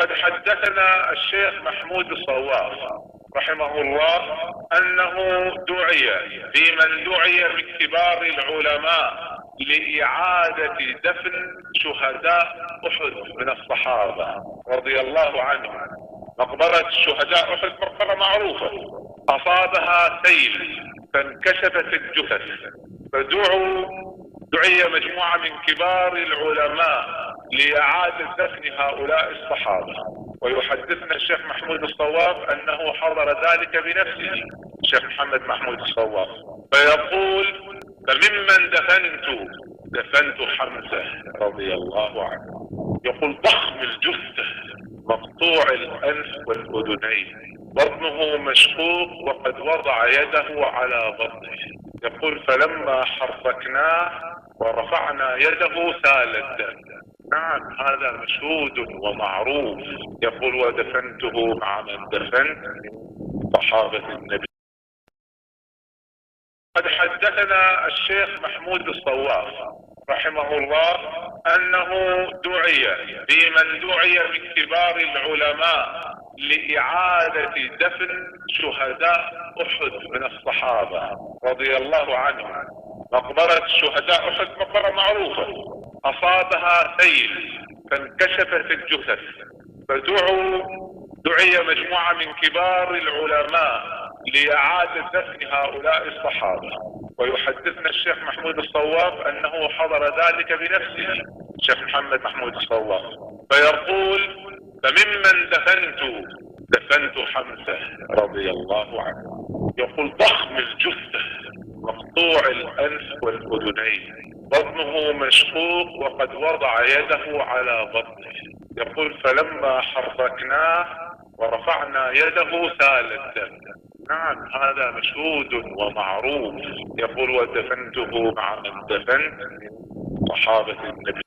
قد حدثنا الشيخ محمود الصواف رحمه الله أنه دعي في من دعي من كبار العلماء لإعادة دفن شهداء أحد من الصحابة رضي الله عنهم. مقبرة شهداء أحد مقبرة معروفة، أصابها سيل فانكشفت الجثث، دعي مجموعة من كبار العلماء لإعادة دفن هؤلاء الصحابة. ويحدثنا الشيخ محمود الصواف أنه حضر ذلك بنفسه، الشيخ محمد محمود الصواف، فيقول: فممن دفنت حمزة رضي الله عنه. يقول: ضخم الجثة، مقطوع الأنف والأذنين، بطنه مشقوق وقد وضع يده على بطنه. يقول: فلما حركناه ورفعنا يده سال الدم. نعم، هذا مشهود ومعروف. يقول: ودفنته مع من دفنت صحابة النبي. قد حدثنا الشيخ محمود الصواف رحمه الله أنه دعي في من دعي من كبار العلماء لإعادة دفن شهداء أحد من الصحابة رضي الله عنهم. مقبرة شهداء أحد مقبرة معروفة، أصابها سيل فانكشفت الجثث، دعي مجموعة من كبار العلماء لإعادة دفن هؤلاء الصحابة. ويحدثنا الشيخ محمود الصواف أنه حضر ذلك بنفسه، الشيخ محمد محمود الصواف، فيقول: فممن دفنت حمزة رضي الله عنه. يقول: ضخم الجثة، مقطوع الأنف والأذنين، بطنه مشقوق وقد وضع يده على بطنه. يقول: فلما حركناه ورفعنا يده سال الدم. نعم، هذا مشهود ومعروف. يقول: ودفنته مع من دفنت صحابة النبي.